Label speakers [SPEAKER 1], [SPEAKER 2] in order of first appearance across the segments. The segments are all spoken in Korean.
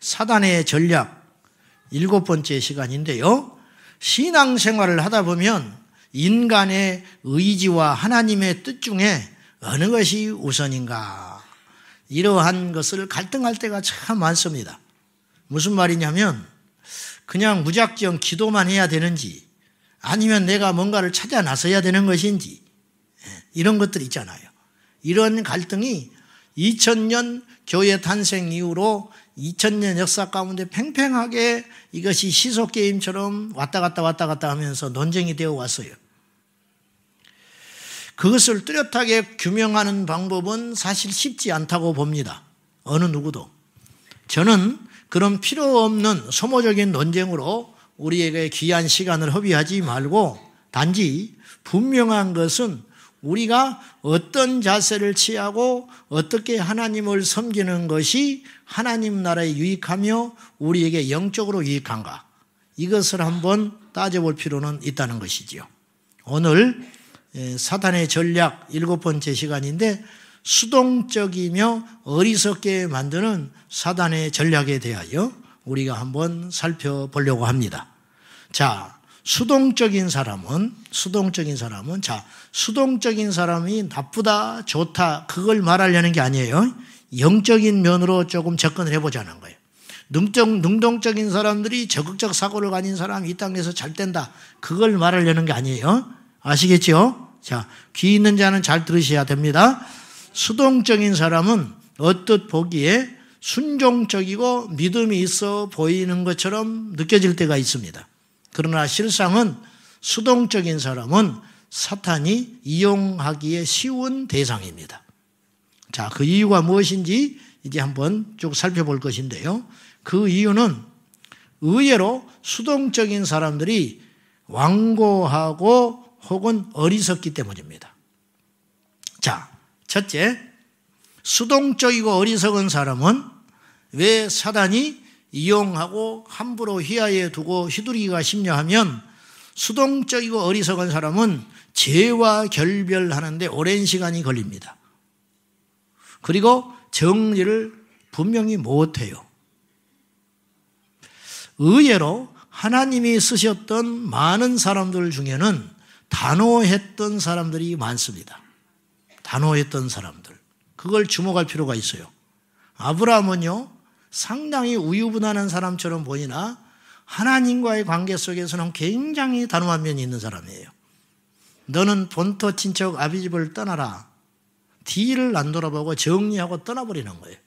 [SPEAKER 1] 사단의 전략 7번째 시간인데요. 신앙생활을 하다 보면 인간의 의지와 하나님의 뜻 중에 어느 것이 우선인가, 이러한 것을 갈등할 때가 참 많습니다. 무슨 말이냐면 그냥 무작정 기도만 해야 되는지 아니면 내가 뭔가를 찾아 나서야 되는 것인지, 이런 것들 있잖아요. 이런 갈등이 2000년 교회 탄생 이후로 2000년 역사 가운데 팽팽하게 이것이 시소게임처럼 왔다 갔다 하면서 논쟁이 되어 왔어요. 그것을 뚜렷하게 규명하는 방법은 사실 쉽지 않다고 봅니다. 어느 누구도. 저는 그런 필요 없는 소모적인 논쟁으로 우리에게 귀한 시간을 허비하지 말고 단지 분명한 것은 우리가 어떤 자세를 취하고 어떻게 하나님을 섬기는 것이 하나님 나라에 유익하며 우리에게 영적으로 유익한가, 이것을 한번 따져볼 필요는 있다는 것이지요. 오늘 사단의 전략 7번째 시간인데 수동적이며 어리석게 만드는 사단의 전략에 대하여 우리가 한번 살펴보려고 합니다. 자, 수동적인 사람은 수동적인 사람이 나쁘다, 좋다, 그걸 말하려는 게 아니에요. 영적인 면으로 조금 접근을 해보자는 거예요. 능동적인 사람들이 적극적 사고를 가진 사람이 이 땅에서 잘 된다, 그걸 말하려는 게 아니에요. 아시겠죠? 자, 귀 있는 자는 잘 들으셔야 됩니다. 수동적인 사람은 언뜻 보기에 순종적이고 믿음이 있어 보이는 것처럼 느껴질 때가 있습니다. 그러나 실상은 수동적인 사람은 사탄이 이용하기에 쉬운 대상입니다. 자, 그 이유가 무엇인지 이제 한번 쭉 살펴볼 것인데요. 그 이유는 의외로 수동적인 사람들이 완고하고 혹은 어리석기 때문입니다. 자, 첫째, 수동적이고 어리석은 사람은 왜 사단이 이용하고 함부로 휘하에 두고 휘두르기가 쉽냐 하면, 수동적이고 어리석은 사람은 죄와 결별하는데 오랜 시간이 걸립니다. 그리고 정리를 분명히 못해요. 의외로 하나님이 쓰셨던 많은 사람들 중에는 단호했던 사람들이 많습니다. 단호했던 사람들. 그걸 주목할 필요가 있어요. 아브라함은요, 상당히 우유부단한 사람처럼 보이나 하나님과의 관계 속에서는 굉장히 단호한 면이 있는 사람이에요. 너는 본토 친척 아비집을 떠나라. 뒤를 안 돌아보고 정리하고 떠나버리는 거예요.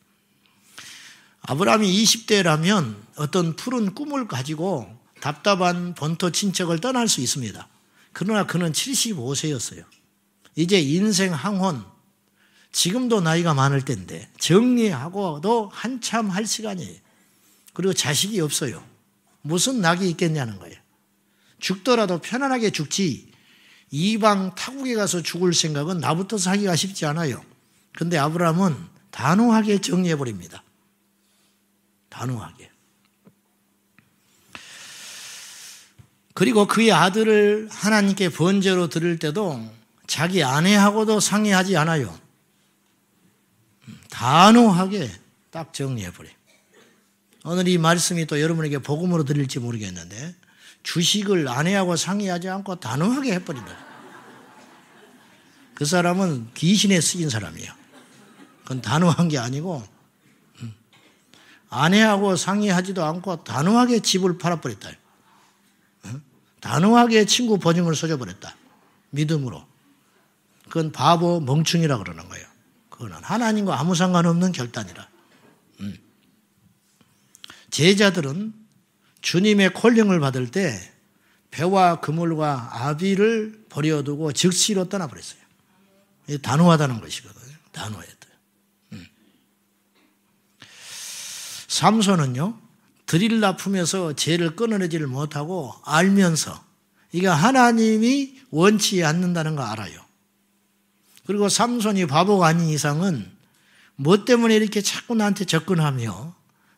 [SPEAKER 1] 아브라함이 20대라면 어떤 푸른 꿈을 가지고 답답한 본토 친척을 떠날 수 있습니다. 그러나 그는 75세였어요. 이제 인생 항혼, 지금도 나이가 많을 때인데 정리하고도 한참 할 시간이에요. 그리고 자식이 없어요. 무슨 낙이 있겠냐는 거예요. 죽더라도 편안하게 죽지 이방 타국에 가서 죽을 생각은 나부터 하기가 쉽지 않아요. 그런데 아브라함은 단호하게 정리해버립니다. 단호하게. 그리고 그의 아들을 하나님께 번제로 드릴 때도 자기 아내하고도 상의하지 않아요. 단호하게 딱 정리해버려요. 오늘 이 말씀이 또 여러분에게 복음으로 드릴지 모르겠는데 주식을 아내하고 상의하지 않고 단호하게 해버린다. 그 사람은 귀신에 쓰인 사람이에요. 그건 단호한 게 아니고 아내하고 상의하지도 않고 단호하게 집을 팔아버렸다. 단호하게 친구 보증을 써줘버렸다. 믿음으로. 그건 바보 멍충이라 그러는 거예요. 그거는 하나님과 아무 상관없는 결단이라. 제자들은 주님의 콜링을 받을 때 배와 그물과 아비를 버려두고 즉시로 떠나버렸어요. 이게 단호하다는 것이거든요. 단호했다. 삼손은요, 드릴라 품에서 죄를 끊어내지를 못하고 알면서 이게 하나님이 원치 않는다는 거 알아요. 그리고 삼손이 바보가 아닌 이상은 뭐 때문에 이렇게 자꾸 나한테 접근하며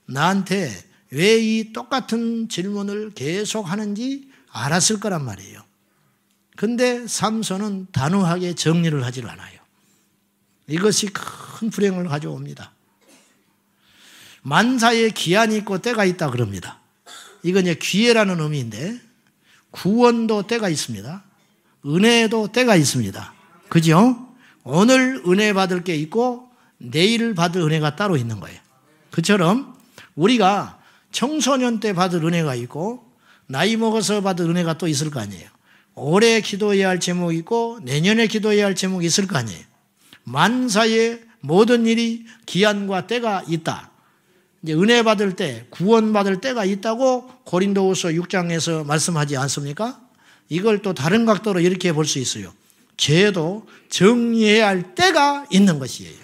[SPEAKER 1] 나한테 왜 이 똑같은 질문을 계속 하는지 알았을 거란 말이에요. 근데 삼손은 단호하게 정리를 하질 않아요. 이것이 큰 불행을 가져옵니다. 만사에 기한이 있고 때가 있다 그럽니다. 이건 이제 기회라는 의미인데 구원도 때가 있습니다. 은혜도 때가 있습니다. 그죠? 오늘 은혜 받을 게 있고 내일 받을 은혜가 따로 있는 거예요. 그처럼 우리가 청소년 때 받을 은혜가 있고 나이 먹어서 받을 은혜가 또 있을 거 아니에요. 올해 기도해야 할 제목이 있고 내년에 기도해야 할 제목이 있을 거 아니에요. 만사에 모든 일이 기한과 때가 있다. 이제 은혜 받을 때, 구원 받을 때가 있다고 고린도후서 6장에서 말씀하지 않습니까? 이걸 또 다른 각도로 이렇게 볼 수 있어요. 죄도 정리해야 할 때가 있는 것이에요.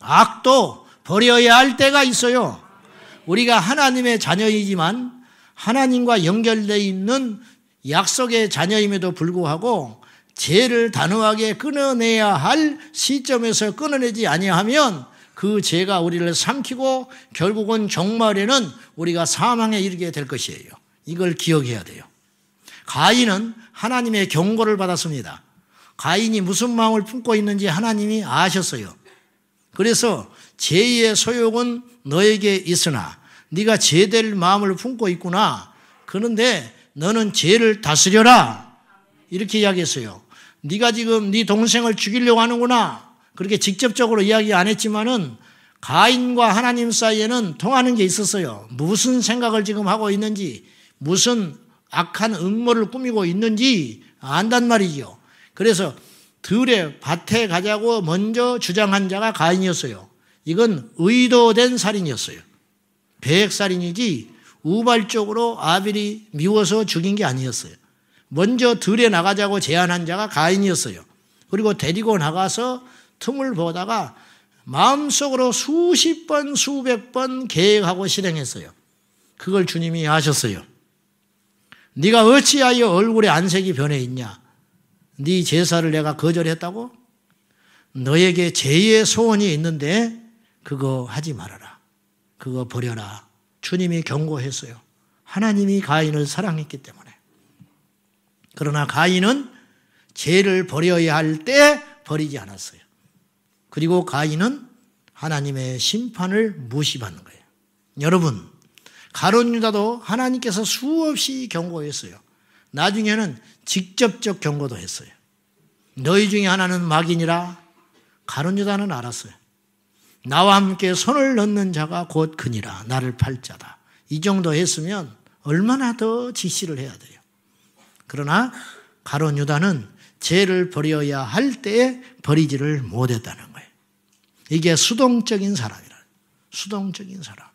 [SPEAKER 1] 악도 버려야 할 때가 있어요. 우리가 하나님의 자녀이지만 하나님과 연결되어 있는 약속의 자녀임에도 불구하고 죄를 단호하게 끊어내야 할 시점에서 끊어내지 아니하면 그 죄가 우리를 삼키고 결국은 종말에는 우리가 사망에 이르게 될 것이에요. 이걸 기억해야 돼요. 가인은 하나님의 경고를 받았습니다. 가인이 무슨 마음을 품고 있는지 하나님이 아셨어요. 그래서 죄의 소욕은 너에게 있으나 네가 죄될 마음을 품고 있구나. 그런데 너는 죄를 다스려라. 이렇게 이야기했어요. 네가 지금 네 동생을 죽이려고 하는구나. 그렇게 직접적으로 이야기 안 했지만은 가인과 하나님 사이에는 통하는 게 있었어요. 무슨 생각을 지금 하고 있는지, 무슨 악한 음모를 꾸미고 있는지 안단 말이죠. 그래서 들에 밭에 가자고 먼저 주장한 자가 가인이었어요. 이건 의도된 살인이었어요. 계획살인이지 우발적으로 아벨이 미워서 죽인 게 아니었어요. 먼저 들에 나가자고 제안한 자가 가인이었어요. 그리고 데리고 나가서 틈을 보다가 마음속으로 수십 번, 수백 번 계획하고 실행했어요. 그걸 주님이 아셨어요. 네가 어찌하여 얼굴에 안색이 변해 있냐? 네 제사를 내가 거절했다고? 너에게 죄의 소원이 있는데 그거 하지 말아라. 그거 버려라. 주님이 경고했어요. 하나님이 가인을 사랑했기 때문에. 그러나 가인은 죄를 버려야 할 때 버리지 않았어요. 그리고 가인은 하나님의 심판을 무시받는 거예요. 여러분, 가룟 유다도 하나님께서 수없이 경고했어요. 나중에는 직접적 경고도 했어요. 너희 중에 하나는 마귀니라. 가룟 유다는 알았어요. 나와 함께 손을 넣는 자가 곧 그니라. 나를 팔 자다. 이 정도 했으면 얼마나 더 지시를 해야 돼요. 그러나 가룟 유다는 죄를 버려야 할 때에 버리지를 못했다는 거예요. 이게 수동적인 사람이라. 수동적인 사람.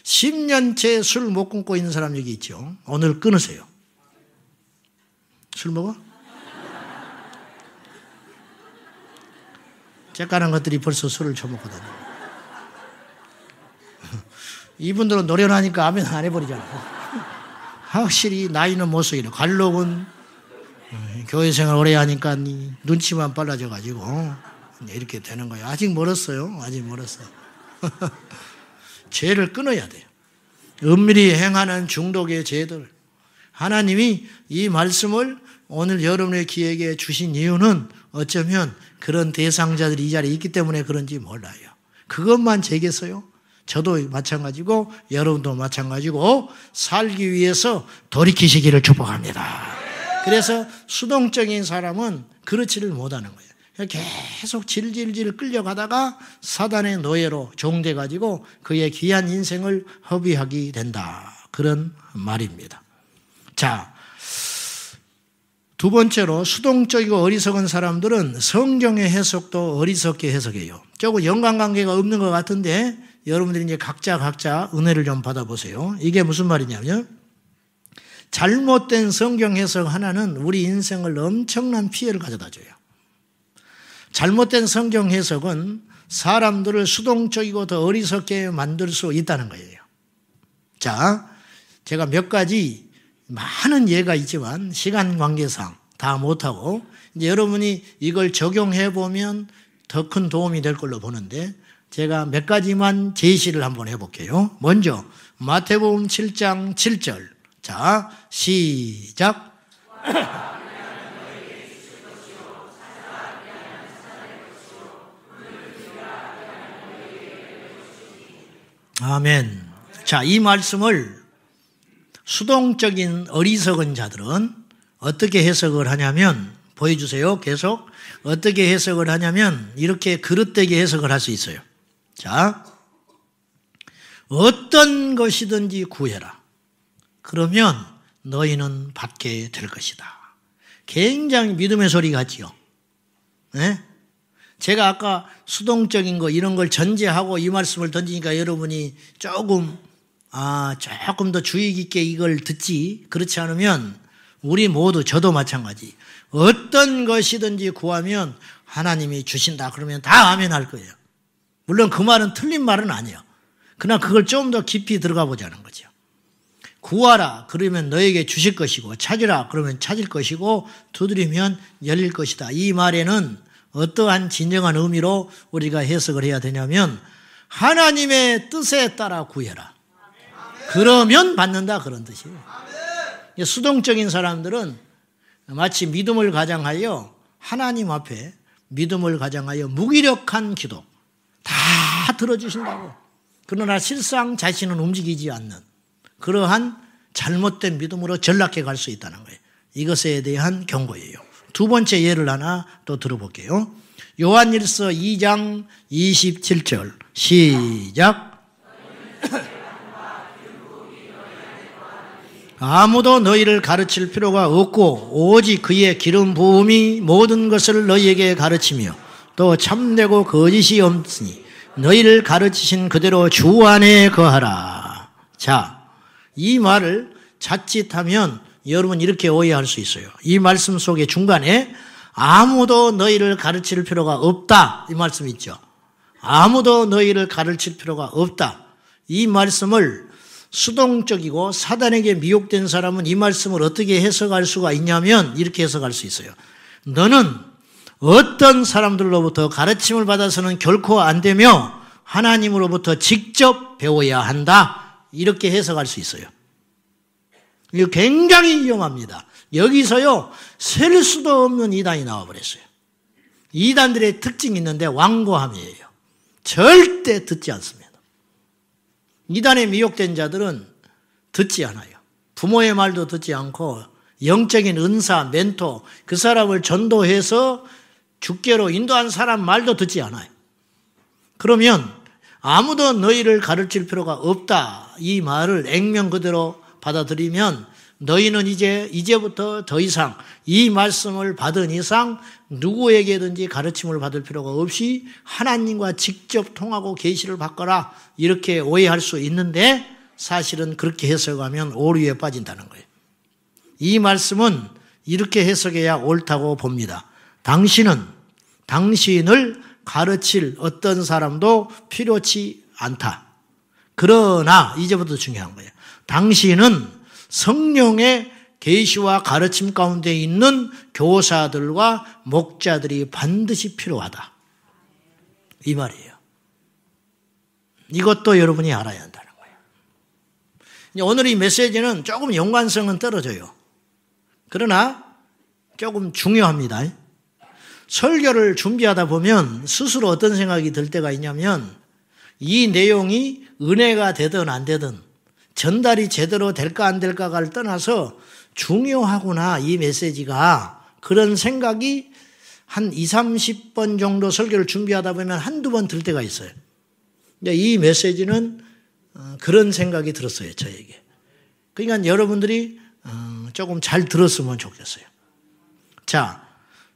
[SPEAKER 1] 10년째 술 못 끊고 있는 사람 여기 있죠. 오늘 끊으세요. 술 먹어? 째까는 것들이 벌써 술을 처먹거든요. 이분들은 노련하니까 아멘 안 해버리잖아. 확실히 나이는 못 속이네. 관록은 교회 생활 오래 하니까 눈치만 빨라져가지고 이렇게 되는 거예요. 아직 멀었어요. 아직 멀었어요. 죄를 끊어야 돼요. 은밀히 행하는 중독의 죄들. 하나님이 이 말씀을 오늘 여러분의 기회에 주신 이유는 어쩌면 그런 대상자들이 이 자리에 있기 때문에 그런지 몰라요. 그것만 제겠어요. 저도 마찬가지고 여러분도 마찬가지고 살기 위해서 돌이키시기를 축복합니다. 그래서 수동적인 사람은 그렇지를 못하는 거예요. 계속 질질질 끌려가다가 사단의 노예로 종돼가지고 그의 귀한 인생을 허비하게 된다. 그런 말입니다. 자, 두 번째로 수동적이고 어리석은 사람들은 성경의 해석도 어리석게 해석해요. 조금 연관관계가 없는 것 같은데 여러분들이 이제 각자 은혜를 좀 받아보세요. 이게 무슨 말이냐면 잘못된 성경 해석 하나는 우리 인생을 엄청난 피해를 가져다 줘요. 잘못된 성경 해석은 사람들을 수동적이고 더 어리석게 만들 수 있다는 거예요. 자, 제가 몇 가지 많은 예가 있지만 시간 관계상 다 못하고 이제 여러분이 이걸 적용해 보면 더 큰 도움이 될 걸로 보는데 제가 몇 가지만 제시를 한번 해볼게요. 먼저 마태복음 7장 7절. 자, 시작. 아멘. 자, 이 말씀을 수동적인 어리석은 자들은 어떻게 해석을 하냐면, 보여주세요. 계속. 어떻게 해석을 하냐면 이렇게 그릇되게 해석을 할 수 있어요. 자, 어떤 것이든지 구해라. 그러면 너희는 받게 될 것이다. 굉장히 믿음의 소리 같지요. 네? 제가 아까 수동적인 거 이런 걸 전제하고 이 말씀을 던지니까 여러분이 조금 더 주의 깊게 이걸 듣지. 그렇지 않으면 우리 모두, 저도 마찬가지. 어떤 것이든지 구하면 하나님이 주신다. 그러면 다 아멘 할 거예요. 물론 그 말은 틀린 말은 아니에요. 그러나 그걸 좀 더 깊이 들어가 보자는 거죠. 구하라. 그러면 너에게 주실 것이고, 찾으라. 그러면 찾을 것이고, 두드리면 열릴 것이다. 이 말에는 어떠한 진정한 의미로 우리가 해석을 해야 되냐면 하나님의 뜻에 따라 구해라. 그러면 받는다, 그런 뜻이에요. 수동적인 사람들은 마치 믿음을 가장하여 하나님 앞에 믿음을 가장하여 무기력한 기도 다 들어주신다고. 그러나 실상 자신은 움직이지 않는 그러한 잘못된 믿음으로 전락해 갈 수 있다는 거예요. 이것에 대한 경고예요. 두 번째 예를 하나 또 들어볼게요. 요한일서 2장 27절 시작. 아무도 너희를 가르칠 필요가 없고 오직 그의 기름 부음이 모든 것을 너희에게 가르치며 또 참되고 거짓이 없으니 너희를 가르치신 그대로 주 안에 거하라. 자, 이 말을 자칫하면 여러분 이렇게 오해할 수 있어요. 이 말씀 속에 중간에 아무도 너희를 가르칠 필요가 없다, 이 말씀 있죠. 아무도 너희를 가르칠 필요가 없다. 이 말씀을 수동적이고 사단에게 미혹된 사람은 이 말씀을 어떻게 해석할 수가 있냐면 이렇게 해석할 수 있어요. 너는 어떤 사람들로부터 가르침을 받아서는 결코 안 되며 하나님으로부터 직접 배워야 한다. 이렇게 해석할 수 있어요. 이거 굉장히 위험합니다. 여기서요, 셀 수도 없는 이단이 나와버렸어요. 이단들의 특징이 있는데 완고함이에요. 절대 듣지 않습니다. 이단에 미혹된 자들은 듣지 않아요. 부모의 말도 듣지 않고 영적인 은사, 멘토, 그 사람을 전도해서 주께로 인도한 사람 말도 듣지 않아요. 그러면 아무도 너희를 가르칠 필요가 없다. 이 말을 액면 그대로 받아들이면 너희는 이제부터 더 이상 이 말씀을 받은 이상 누구에게든지 가르침을 받을 필요가 없이 하나님과 직접 통하고 계시를 받거라. 이렇게 오해할 수 있는데 사실은 그렇게 해석하면 오류에 빠진다는 거예요. 이 말씀은 이렇게 해석해야 옳다고 봅니다. 당신을 가르칠 어떤 사람도 필요치 않다. 그러나 이제부터 중요한 거예요. 당신은 성령의 계시와 가르침 가운데 있는 교사들과 목자들이 반드시 필요하다. 이 말이에요. 이것도 여러분이 알아야 한다는 거예요. 오늘 이 메시지는 조금 연관성은 떨어져요. 그러나 조금 중요합니다. 설교를 준비하다 보면 스스로 어떤 생각이 들 때가 있냐면 이 내용이 은혜가 되든 안 되든 전달이 제대로 될까 안 될까를 떠나서 중요하구나, 이 메시지가. 그런 생각이 한 20-30번 정도 설교를 준비하다 보면 한두 번 들 때가 있어요. 근데 이 메시지는 그런 생각이 들었어요, 저에게. 그러니까 여러분들이 조금 잘 들었으면 좋겠어요. 자,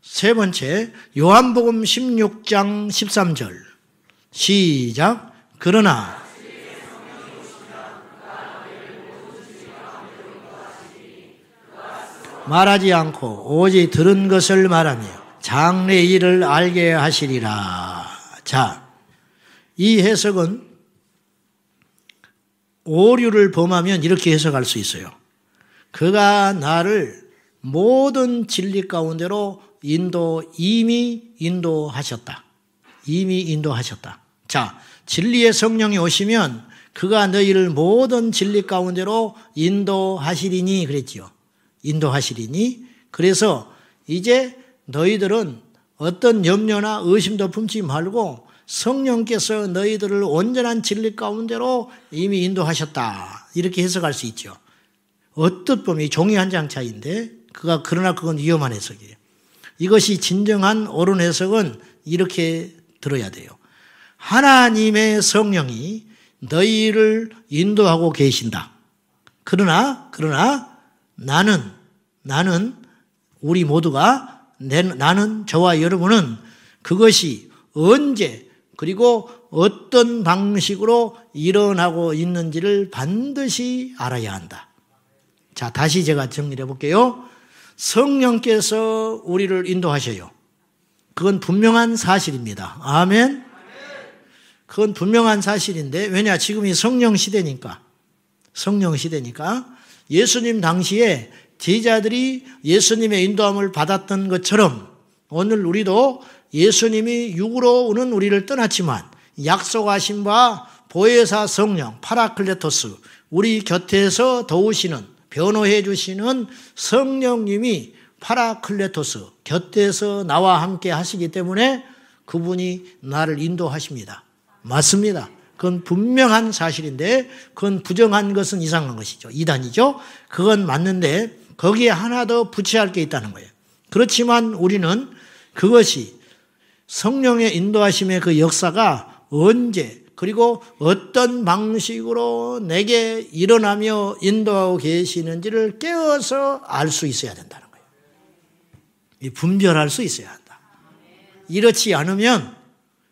[SPEAKER 1] 세 번째, 요한복음 16장 13절 시작. 그러나 말하지 않고 오직 들은 것을 말하며 장래 일을 알게 하시리라. 자, 이 해석은 오류를 범하면 이렇게 해석할 수 있어요. 그가 나를 모든 진리 가운데로 이미 인도하셨다. 이미 인도하셨다. 자, 진리의 성령이 오시면 그가 너희를 모든 진리 가운데로 인도하시리니 그랬지요. 인도하시리니. 그래서 이제 너희들은 어떤 염려나 의심도 품지 말고 성령께서 너희들을 온전한 진리 가운데로 이미 인도하셨다. 이렇게 해석할 수 있죠. 어떤 범위, 종이 한 장 차이인데 그러나 그건 위험한 해석이에요. 이것이 진정한 옳은 해석은 이렇게 들어야 돼요. 하나님의 성령이 너희를 인도하고 계신다. 그러나 나는 우리 모두가 나는 저와 여러분은 그것이 언제 그리고 어떤 방식으로 일어나고 있는지를 반드시 알아야 한다. 자, 다시 제가 정리해 볼게요. 성령께서 우리를 인도하셔요. 그건 분명한 사실입니다. 아멘. 그건 분명한 사실인데, 왜냐? 지금이 성령 시대니까 예수님 당시에 제자들이 예수님의 인도함을 받았던 것처럼 오늘 우리도 예수님이 육으로 오는 우리를 떠났지만 약속하신 바 보혜사 성령 파라클레토스, 우리 곁에서 도우시는, 변호해 주시는 성령님이 파라클레토스, 곁에서 나와 함께 하시기 때문에 그분이 나를 인도하십니다. 맞습니다. 그건 분명한 사실인데 그건 부정한 것은 이상한 것이죠. 이단이죠. 그건 맞는데 거기에 하나 더 붙여야 할 게 있다는 거예요. 그렇지만 우리는 그것이 성령의 인도하심의 그 역사가 언제 그리고 어떤 방식으로 내게 일어나며 인도하고 계시는지를 깨어서 알 수 있어야 된다는 거예요. 분별할 수 있어야 한다. 이렇지 않으면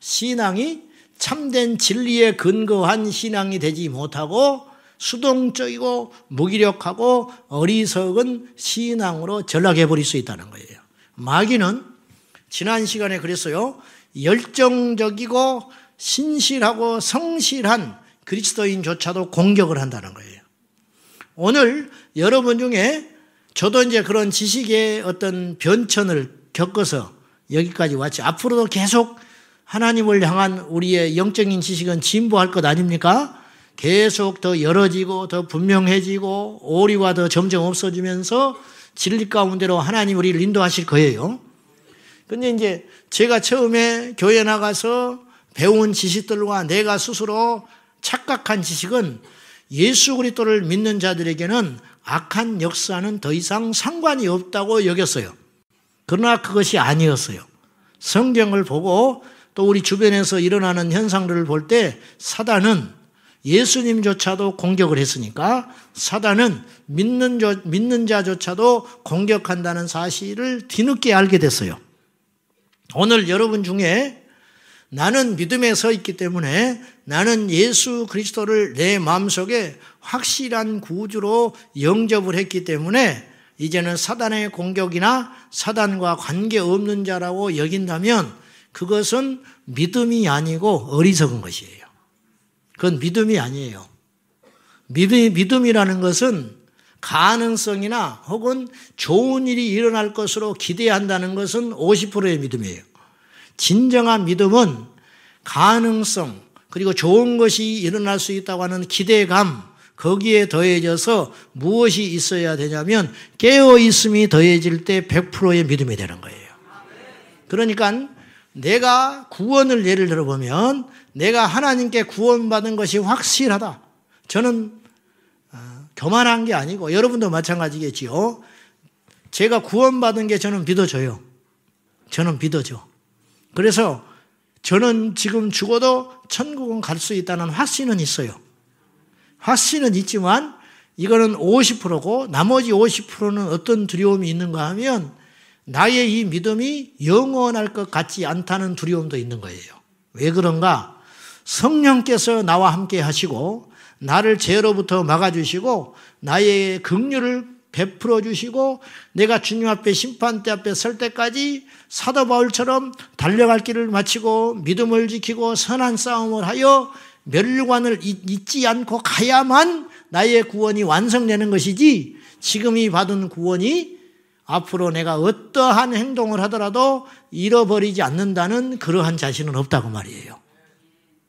[SPEAKER 1] 신앙이 참된 진리에 근거한 신앙이 되지 못하고 수동적이고 무기력하고 어리석은 신앙으로 전락해 버릴 수 있다는 거예요. 마귀는 지난 시간에 그랬어요. 열정적이고 신실하고 성실한 그리스도인조차도 공격을 한다는 거예요. 오늘 여러분 중에 저도 이제 그런 지식의 어떤 변천을 겪어서 여기까지 왔죠. 앞으로도 계속 하나님을 향한 우리의 영적인 지식은 진보할 것 아닙니까? 계속 더 열어지고 더 분명해지고 오리와 더 점점 없어지면서 진리 가운데로 하나님 우리를 인도하실 거예요. 근데 이제 제가 처음에 교회 나가서 배운 지식들과 내가 스스로 착각한 지식은 예수 그리스도를 믿는 자들에게는 악한 역사는 더 이상 상관이 없다고 여겼어요. 그러나 그것이 아니었어요. 성경을 보고 또 우리 주변에서 일어나는 현상들을 볼 때 사단은 예수님조차도 공격을 했으니까 사단은 믿는 자조차도 공격한다는 사실을 뒤늦게 알게 됐어요. 오늘 여러분 중에 나는 믿음에 서 있기 때문에 나는 예수 그리스도를 내 마음속에 확실한 구주로 영접을 했기 때문에 이제는 사단의 공격이나 사단과 관계없는 자라고 여긴다면 그것은 믿음이 아니고 어리석은 것이에요. 그건 믿음이 아니에요. 믿음이라는 것은 가능성이나 혹은 좋은 일이 일어날 것으로 기대한다는 것은 50%의 믿음이에요. 진정한 믿음은 가능성 그리고 좋은 것이 일어날 수 있다고 하는 기대감, 거기에 더해져서 무엇이 있어야 되냐면 깨어있음이 더해질 때 100%의 믿음이 되는 거예요. 그러니까 내가 구원을 예를 들어보면 내가 하나님께 구원받은 것이 확실하다. 저는 교만한 게 아니고 여러분도 마찬가지겠지요. 제가 구원받은 게 저는 믿어져요. 저는 믿어져. 그래서 저는 지금 죽어도 천국은 갈 수 있다는 확신은 있어요. 확신은 있지만 이거는 50%고 나머지 50%는 어떤 두려움이 있는가 하면 나의 이 믿음이 영원할 것 같지 않다는 두려움도 있는 거예요. 왜 그런가? 성령께서 나와 함께 하시고 나를 죄로부터 막아주시고 나의 긍휼을 베풀어 주시고 내가 주님 앞에 심판대 앞에 설 때까지 사도 바울처럼 달려갈 길을 마치고 믿음을 지키고 선한 싸움을 하여 멸관을 잊지 않고 가야만 나의 구원이 완성되는 것이지 지금이 받은 구원이 앞으로 내가 어떠한 행동을 하더라도 잃어버리지 않는다는 그러한 자신은 없다고 말이에요.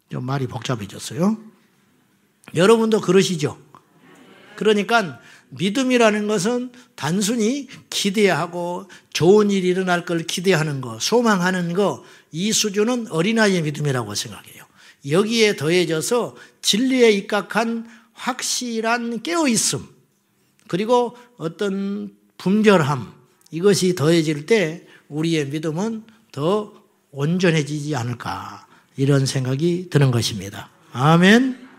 [SPEAKER 1] 좀 말이 복잡해졌어요. 여러분도 그러시죠? 그러니까 믿음이라는 것은 단순히 기대하고 좋은 일이 일어날 걸 기대하는 거, 소망하는 거, 이 수준은 어린아이의 믿음이라고 생각해요. 여기에 더해져서 진리에 입각한 확실한 깨어있음, 그리고 어떤 분별함, 이것이 더해질 때 우리의 믿음은 더 온전해지지 않을까, 이런 생각이 드는 것입니다. 아멘.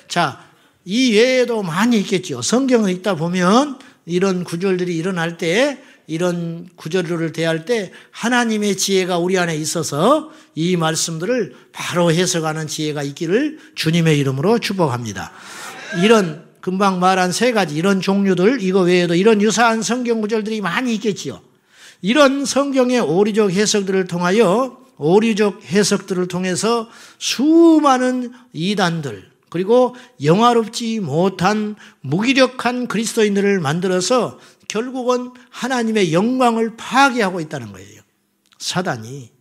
[SPEAKER 1] 자, 이 외에도 많이 있겠죠. 성경을 읽다 보면 이런 구절들이 일어날 때, 이런 구절을 대할 때 하나님의 지혜가 우리 안에 있어서 이 말씀들을 바로 해석하는 지혜가 있기를 주님의 이름으로 축복합니다. 이런 금방 말한 세 가지 이런 종류들, 이거 외에도 이런 유사한 성경 구절들이 많이 있겠지요. 이런 성경의 오류적 해석들을 통해서 수많은 이단들, 그리고 영화롭지 못한 무기력한 그리스도인들을 만들어서 결국은 하나님의 영광을 파괴하고 있다는 거예요. 사단이.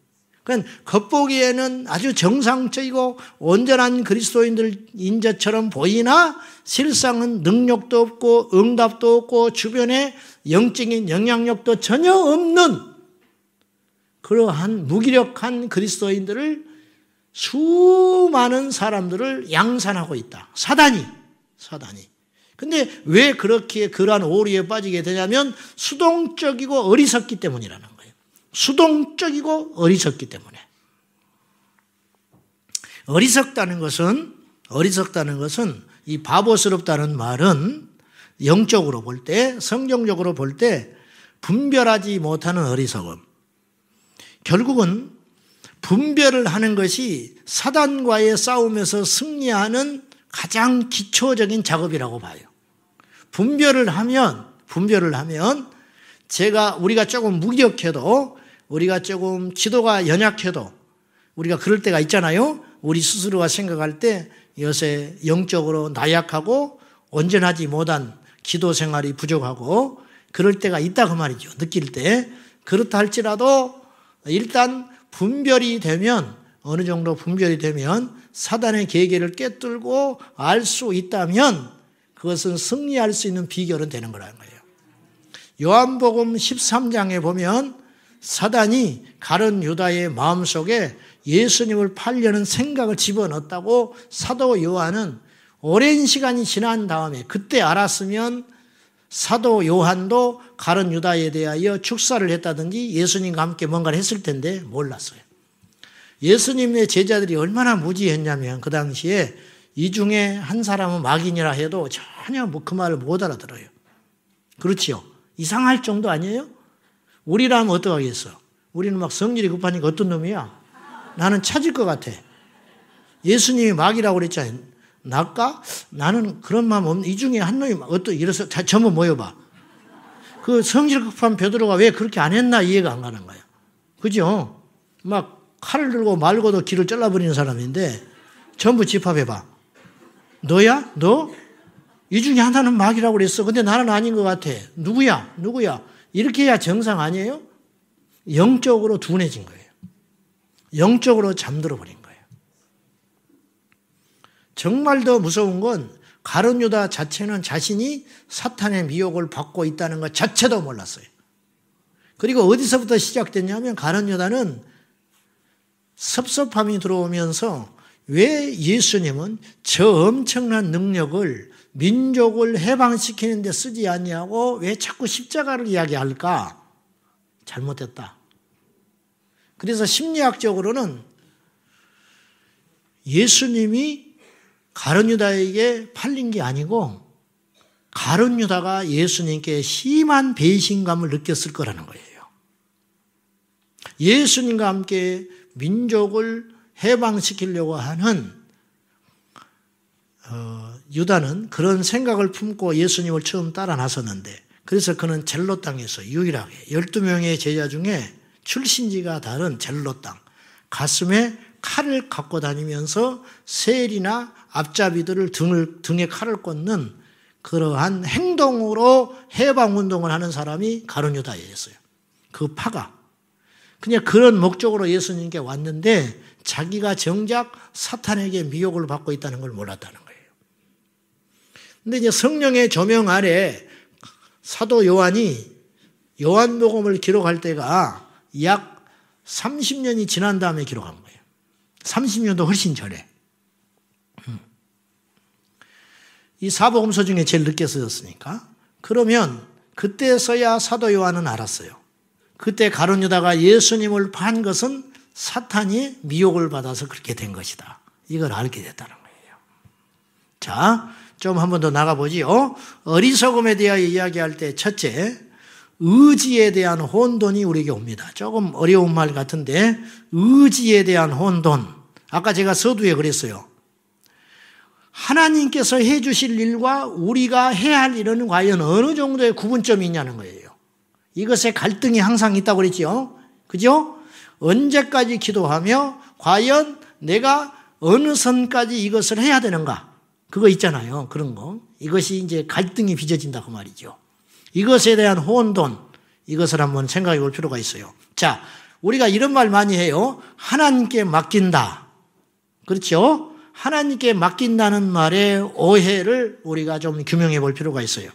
[SPEAKER 1] 그러니까 겉보기에는 아주 정상적이고 온전한 그리스도인들인 것처럼 보이나 실상은 능력도 없고 응답도 없고 주변에 영적인 영향력도 전혀 없는 그러한 무기력한 그리스도인들을, 수많은 사람들을 양산하고 있다. 사단이. 근데 왜 그렇게 그러한 오류에 빠지게 되냐면 수동적이고 어리석기 때문이라는 거예요. 수동적이고 어리석기 때문에. 어리석다는 것은 이 바보스럽다는 말은 영적으로 볼 때, 성경적으로 볼 때 분별하지 못하는 어리석음. 결국은 분별을 하는 것이 사단과의 싸움에서 승리하는 가장 기초적인 작업이라고 봐요. 분별을 하면 우리가 조금 무기력해도, 우리가 조금 지도가 연약해도, 우리가 그럴 때가 있잖아요. 우리 스스로가 생각할 때 요새 영적으로 나약하고 온전하지 못한 기도 생활이 부족하고 그럴 때가 있다 그 말이죠. 느낄 때. 그렇다 할지라도 일단 어느 정도 분별이 되면 사단의 계계를 깨뚫고 알 수 있다면 그것은 승리할 수 있는 비결은 되는 거라는 거예요. 요한복음 13장에 보면 사단이 가룟 유다의 마음속에 예수님을 팔려는 생각을 집어넣었다고 사도 요한은 오랜 시간이 지난 다음에, 그때 알았으면 사도 요한도 가룟 유다에 대하여 축사를 했다든지 예수님과 함께 뭔가를 했을 텐데 몰랐어요. 예수님의 제자들이 얼마나 무지했냐면 그 당시에 이 중에 한 사람은 마귀니라 해도 전혀 그 말을 못 알아들어요. 그렇지요? 이상할 정도 아니에요? 우리라면 어떡하겠어? 우리는 막 성질이 급하니까 어떤 놈이야? 나는 찾을 것 같아. 예수님이 마귀라고 그랬잖아요. 나까? 나는 그런 마음 없는, 이 중에 한 놈이 이래서 전부 모여봐. 그 성질 급한 베드로가 왜 그렇게 안 했나 이해가 안 가는 거예요. 그죠? 막 칼을 들고 말고도 길을 잘라버리는 사람인데 전부 집합해봐. 너야? 너? 이 중에 하나는 마귀라고 그랬어. 근데 나는 아닌 것 같아. 누구야? 이렇게 해야 정상 아니에요? 영적으로 둔해진 거예요. 영적으로 잠들어 버린 거예요. 정말 더 무서운 건 가룟 유다 자체는 자신이 사탄의 미혹을 받고 있다는 것 자체도 몰랐어요. 그리고 어디서부터 시작됐냐면 가룟 유다는 섭섭함이 들어오면서 왜 예수님은 저 엄청난 능력을 민족을 해방시키는 데 쓰지 않냐고 왜 자꾸 십자가를 이야기할까? 잘못됐다. 그래서 심리학적으로는 예수님이 가룟 유다에게 팔린 게 아니고 가룟 유다가 예수님께 심한 배신감을 느꼈을 거라는 거예요. 예수님과 함께 민족을 해방시키려고 하는 유다는 그런 생각을 품고 예수님을 처음 따라 나섰는데, 그래서 그는 젤로 땅에서 유일하게 12명의 제자 중에 출신지가 다른 젤로 땅, 가슴에 칼을 갖고 다니면서 세리나 앞잡이들을 등에 칼을 꽂는 그러한 행동으로 해방운동을 하는 사람이 가룟 유다였어요. 그 파가. 그냥 그런 목적으로 예수님께 왔는데 자기가 정작 사탄에게 미혹을 받고 있다는 걸 몰랐다는 거예요. 근데 이제 성령의 조명 아래 사도 요한이 요한복음을 기록할 때가 약 30년이 지난 다음에 기록한 거예요. 30년도 훨씬 전에. 이 사복음서 중에 제일 늦게 쓰였으니까. 그러면 그때서야 사도 요한은 알았어요. 그때 가룟 유다가 예수님을 판 것은 사탄이 미혹을 받아서 그렇게 된 것이다. 이걸 알게 됐다는 거예요. 자, 좀 한 번 더 나가보지요. 어리석음에 대하여 이야기할 때 첫째, 의지에 대한 혼돈이 우리에게 옵니다. 조금 어려운 말 같은데 의지에 대한 혼돈. 아까 제가 서두에 그랬어요. 하나님께서 해 주실 일과 우리가 해야 할 일은 과연 어느 정도의 구분점이 있냐는 거예요. 이것에 갈등이 항상 있다고 그랬죠. 그죠? 언제까지 기도하며 과연 내가 어느 선까지 이것을 해야 되는가? 그거 있잖아요. 그런 거. 이것이 이제 갈등이 빚어진다 그 말이죠. 이것에 대한 혼돈, 이것을 한번 생각해 볼 필요가 있어요. 자, 우리가 이런 말 많이 해요. 하나님께 맡긴다. 그렇죠? 하나님께 맡긴다는 말의 오해를 우리가 좀 규명해 볼 필요가 있어요.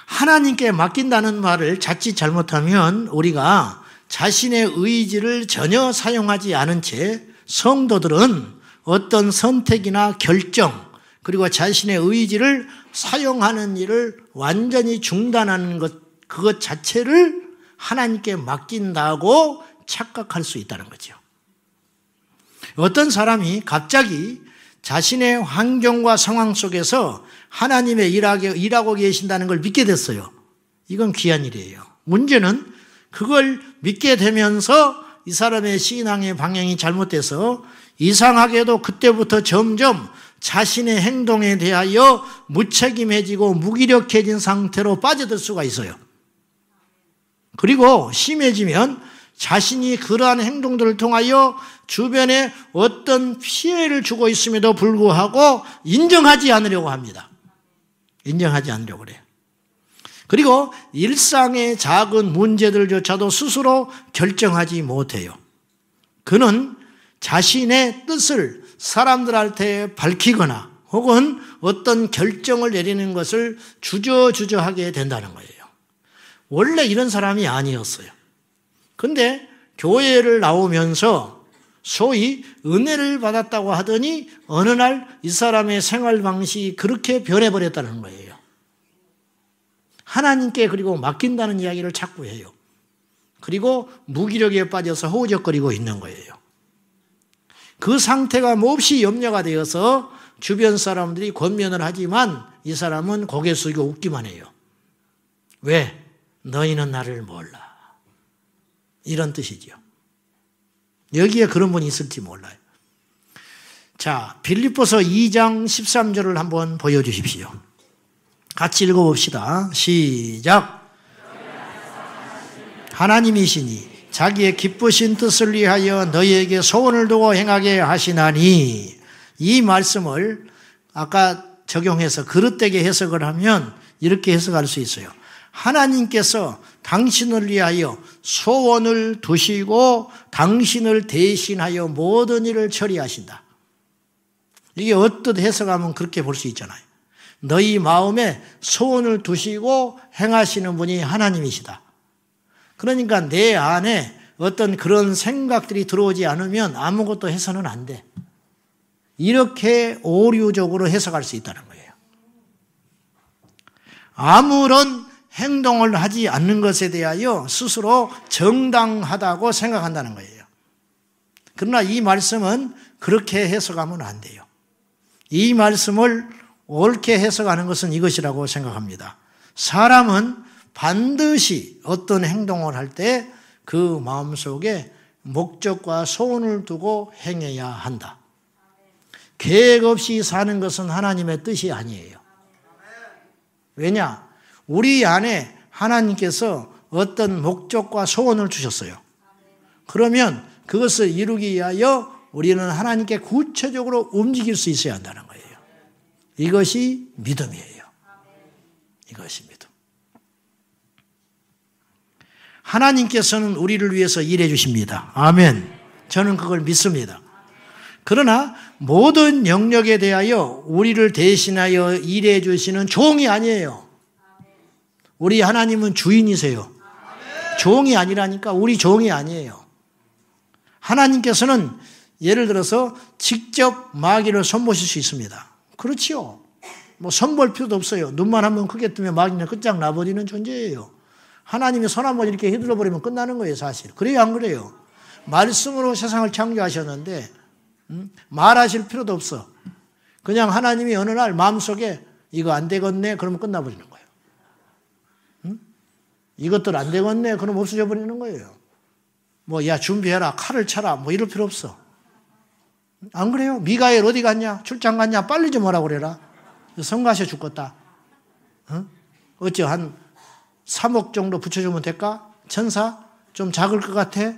[SPEAKER 1] 하나님께 맡긴다는 말을 자칫 잘못하면 우리가 자신의 의지를 전혀 사용하지 않은 채 성도들은 어떤 선택이나 결정 그리고 자신의 의지를 사용하는 일을 완전히 중단하는 그것 자체를 하나님께 맡긴다고 착각할 수 있다는 거죠. 어떤 사람이 갑자기 자신의 환경과 상황 속에서 하나님의 일하고 계신다는 걸 믿게 됐어요. 이건 귀한 일이에요. 문제는 그걸 믿게 되면서 이 사람의 신앙의 방향이 잘못돼서 이상하게도 그때부터 점점 자신의 행동에 대하여 무책임해지고 무기력해진 상태로 빠져들 수가 있어요. 그리고 심해지면 자신이 그러한 행동들을 통하여 주변에 어떤 피해를 주고 있음에도 불구하고 인정하지 않으려고 합니다. 인정하지 않으려고 그래요. 그리고 일상의 작은 문제들조차도 스스로 결정하지 못해요. 그는 자신의 뜻을 사람들한테 밝히거나 혹은 어떤 결정을 내리는 것을 주저하게 된다는 거예요. 원래 이런 사람이 아니었어요. 근데 교회를 나오면서 소위 은혜를 받았다고 하더니 어느 날 이 사람의 생활 방식이 그렇게 변해버렸다는 거예요. 하나님께 그리고 맡긴다는 이야기를 자꾸 해요. 그리고 무기력에 빠져서 허우적거리고 있는 거예요. 그 상태가 몹시 염려가 되어서 주변 사람들이 권면을 하지만 이 사람은 고개 숙이고 웃기만 해요. 왜? 너희는 나를 몰라. 이런 뜻이죠. 여기에 그런 분이 있을지 몰라요. 자, 빌립보서 2장 13절을 한번 보여주십시오. 같이 읽어봅시다. 시작. 하나님이시니 자기의 기쁘신 뜻을 위하여 너희에게 소원을 두고 행하게 하시나니, 이 말씀을 아까 적용해서 그릇되게 해석을 하면 이렇게 해석할 수 있어요. 하나님께서 당신을 위하여 소원을 두시고 당신을 대신하여 모든 일을 처리하신다. 이게 어떻게 해석하면 그렇게 볼 수 있잖아요. 너희 마음에 소원을 두시고 행하시는 분이 하나님이시다. 그러니까 내 안에 어떤 그런 생각들이 들어오지 않으면 아무것도 해서는 안 돼. 이렇게 오류적으로 해석할 수 있다는 거예요. 아무런 행동을 하지 않는 것에 대하여 스스로 정당하다고 생각한다는 거예요. 그러나 이 말씀은 그렇게 해석하면 안 돼요. 이 말씀을 옳게 해석하는 것은 이것이라고 생각합니다. 사람은 반드시 어떤 행동을 할 때 그 마음속에 목적과 소원을 두고 행해야 한다. 계획 없이 사는 것은 하나님의 뜻이 아니에요. 왜냐? 우리 안에 하나님께서 어떤 목적과 소원을 주셨어요. 그러면 그것을 이루기 위하여 우리는 하나님께 구체적으로 움직일 수 있어야 한다는 거예요. 이것이 믿음이에요. 이것이 믿음. 하나님께서는 우리를 위해서 일해 주십니다. 아멘. 저는 그걸 믿습니다. 그러나 모든 영역에 대하여 우리를 대신하여 일해 주시는 종이 아니에요. 우리 하나님은 주인이세요. 종이 아니라니까. 우리 종이 아니에요. 하나님께서는 예를 들어서 직접 마귀를 손보실 수 있습니다. 그렇지요. 뭐 손볼 필요도 없어요. 눈만 한번 크게 뜨면 마귀는 끝장 나버리는 존재예요. 하나님이 손 한번 이렇게 휘둘러 버리면 끝나는 거예요, 사실. 그래요, 안 그래요? 말씀으로 세상을 창조하셨는데 말하실 필요도 없어. 그냥 하나님이 어느 날 마음속에 이거 안 되겠네 그러면 끝나버리는 거예요. 이것들 안 되겠네 그럼 없어져 버리는 거예요. 뭐 야 준비해라 칼을 쳐라 뭐 이럴 필요 없어. 안 그래요? 미가엘 어디 갔냐? 출장 갔냐? 빨리 좀 오라고 그래라. 성가셔 죽겠다. 어째 한 3억 정도 붙여주면 될까? 천사? 좀 작을 것 같아?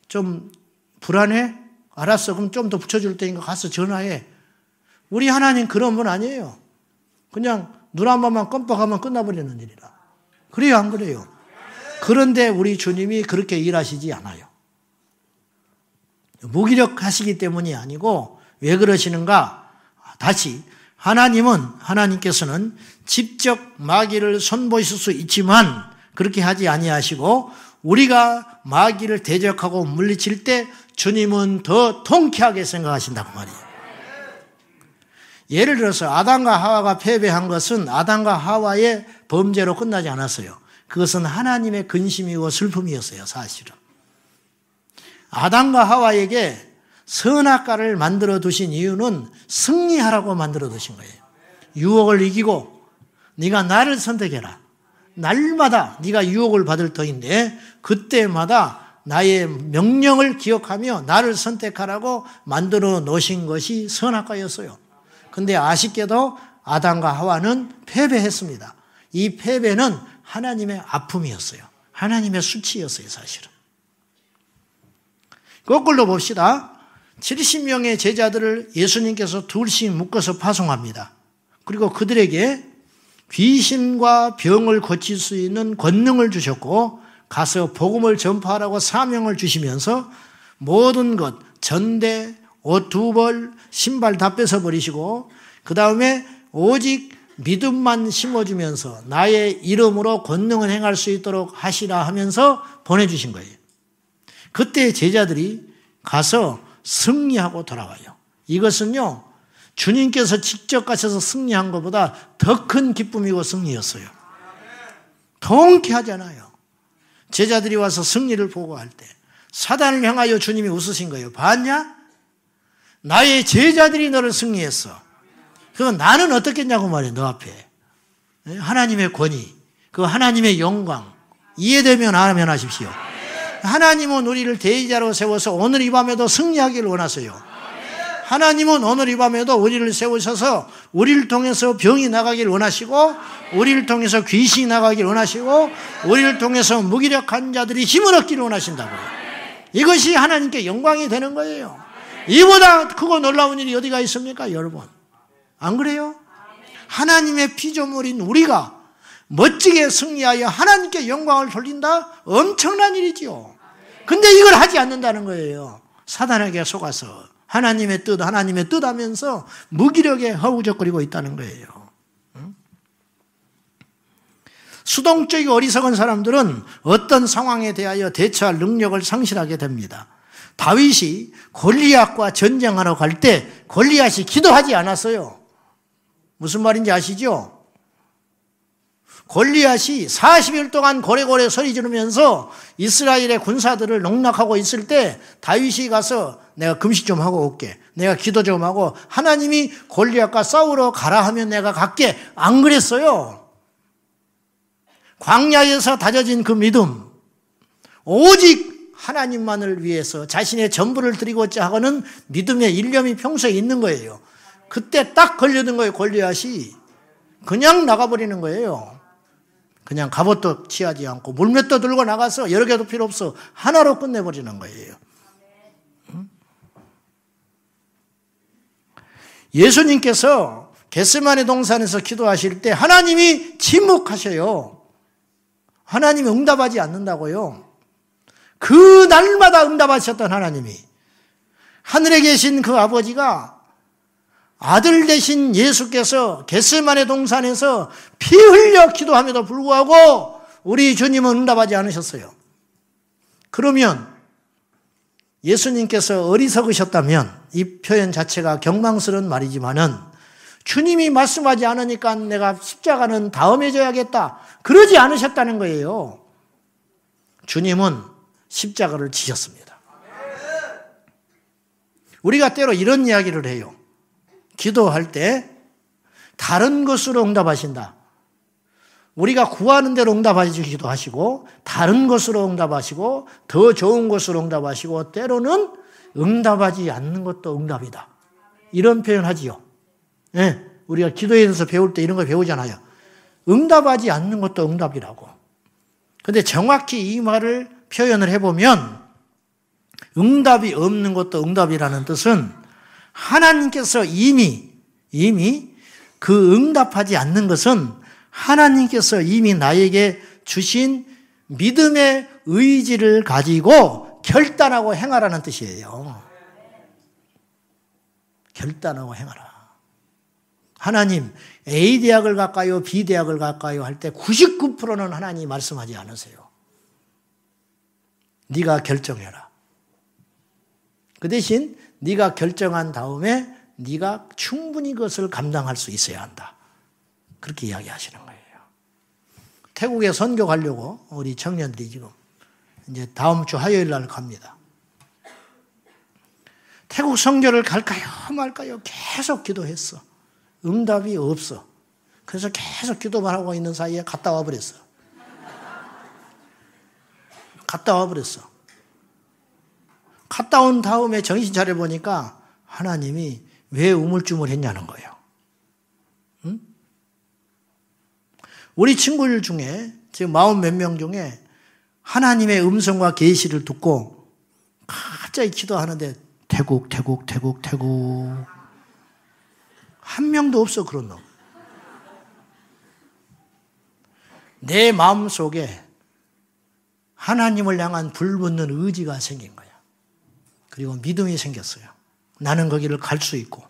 [SPEAKER 1] 좀 불안해? 알았어. 그럼 좀 더 붙여줄 테니까 가서 전화해. 우리 하나님 그런 분 아니에요. 그냥 눈 한 번만 껌뻑하면 끝나버리는 일이라. 그래요, 안 그래요? 그런데 우리 주님이 그렇게 일하시지 않아요. 무기력하시기 때문이 아니고 왜 그러시는가? 다시 하나님께서는 직접 마귀를 손보실 수 있지만 그렇게 하지 아니하시고 우리가 마귀를 대적하고 물리칠 때 주님은 더 통쾌하게 생각하신다고 말이에요. 예를 들어서 아담과 하와가 패배한 것은 아담과 하와의 범죄로 끝나지 않았어요. 그것은 하나님의 근심이고 슬픔이었어요, 사실은. 아담과 하와에게 선악과를 만들어 두신 이유는 승리하라고 만들어 두신 거예요. 유혹을 이기고 네가 나를 선택해라. 날마다 네가 유혹을 받을 터인데 그때마다 나의 명령을 기억하며 나를 선택하라고 만들어 놓으신 것이 선악과였어요. 근데 아쉽게도 아담과 하와는 패배했습니다. 이 패배는 하나님의 아픔이었어요. 하나님의 수치였어요, 사실은. 거꾸로 봅시다. 70명의 제자들을 예수님께서 둘씩 묶어서 파송합니다. 그리고 그들에게 귀신과 병을 고칠 수 있는 권능을 주셨고 가서 복음을 전파하라고 사명을 주시면서 모든 것, 전대, 옷 2벌, 신발 다 뺏어버리시고 그 다음에 오직 믿음만 심어주면서 나의 이름으로 권능을 행할 수 있도록 하시라 하면서 보내주신 거예요. 그때 제자들이 가서 승리하고 돌아와요. 이것은요, 주님께서 직접 가셔서 승리한 것보다 더 큰 기쁨이고 승리였어요. 통쾌하잖아요. 제자들이 와서 승리를 보고할 때 사단을 향하여 주님이 웃으신 거예요. 봤냐? 나의 제자들이 너를 승리했어. 그건 나는 어떻겠냐고 말이에요. 너 앞에. 하나님의 권위, 그 하나님의 영광 이해되면 아멘 하십시오. 하나님은 우리를 대의자로 세워서 오늘 이 밤에도 승리하기를 원하세요. 하나님은 오늘 이 밤에도 우리를 세우셔서 우리를 통해서 병이 나가길 원하시고 우리를 통해서 귀신이 나가길 원하시고 우리를 통해서 무기력한 자들이 힘을 얻기를 원하신다고요. 이것이 하나님께 영광이 되는 거예요. 이보다 크고 놀라운 일이 어디가 있습니까, 여러분? 안 그래요? 하나님의 피조물인 우리가 멋지게 승리하여 하나님께 영광을 돌린다? 엄청난 일이지요. 근데 이걸 하지 않는다는 거예요. 사단에게 속아서 하나님의 뜻 하면서 무기력에 허우적거리고 있다는 거예요. 수동적이고 어리석은 사람들은 어떤 상황에 대하여 대처할 능력을 상실하게 됩니다. 다윗이 골리앗과 전쟁하러 갈 때 골리앗이 기도하지 않았어요. 무슨 말인지 아시죠? 골리앗이 40일 동안 고래고래 소리 지르면서 이스라엘의 군사들을 농락하고 있을 때 다윗이 가서 내가 금식 좀 하고 올게. 내가 기도 좀 하고 하나님이 골리앗과 싸우러 가라 하면 내가 갈게. 안 그랬어요. 광야에서 다져진 그 믿음, 오직 하나님만을 위해서 자신의 전부를 드리고자 하고는 믿음의 일념이 평소에 있는 거예요. 그때 딱 걸려든 거예요. 골리앗이 그냥 나가버리는 거예요. 그냥 갑옷도 취하지 않고 물맷도 들고 나가서 여러 개도 필요 없어 하나로 끝내버리는 거예요. 예수님께서 겟세마네 동산에서 기도하실 때 하나님이 침묵하셔요. 하나님이 응답하지 않는다고요. 그 날마다 응답하셨던 하나님이 하늘에 계신 그 아버지가 아들 되신 예수께서 겟세마네 동산에서 피 흘려 기도함에도 불구하고 우리 주님은 응답하지 않으셨어요. 그러면 예수님께서 어리석으셨다면 이 표현 자체가 경망스러운 말이지만은 주님이 말씀하지 않으니까 내가 십자가는 다음에 져야겠다. 그러지 않으셨다는 거예요. 주님은 십자가를 지셨습니다. 우리가 때로 이런 이야기를 해요. 기도할 때 다른 것으로 응답하신다. 우리가 구하는 대로 응답하시기도 하시고 다른 것으로 응답하시고 더 좋은 것으로 응답하시고 때로는 응답하지 않는 것도 응답이다. 이런 표현 하지요. 네, 우리가 기도에 대해서 배울 때 이런 걸 배우잖아요. 응답하지 않는 것도 응답이라고. 그런데 정확히 이 말을 표현을 해보면 응답이 없는 것도 응답이라는 뜻은 하나님께서 이미 그 응답하지 않는 것은 하나님께서 이미 나에게 주신 믿음의 의지를 가지고 결단하고 행하라는 뜻이에요. 결단하고 행하라. 하나님 A 대학을 갈까요? B 대학을 갈까요? 할 때 99%는 하나님이 말씀하지 않으세요. 네가 결정해라. 그 대신 네가 결정한 다음에 네가 충분히 그것을 감당할 수 있어야 한다. 그렇게 이야기하시는 거예요. 태국에 선교 가려고 우리 청년들이 지금 이제 다음 주 화요일 날 갑니다. 태국 선교를 갈까요? 말까요? 계속 기도했어. 응답이 없어. 그래서 계속 기도만 하고 있는 사이에 갔다 와버렸어. 갔다 온 다음에 정신 차려보니까 하나님이 왜 우물쭈물했냐는 거예요. 응? 우리 친구들 중에 지금 40몇 명 중에 하나님의 음성과 계시를 듣고 갑자기 기도하는데 태국 한 명도 없어 그런 놈. 내 마음속에 하나님을 향한 불붙는 의지가 생긴 거야. 그리고 믿음이 생겼어요. 나는 거기를 갈 수 있고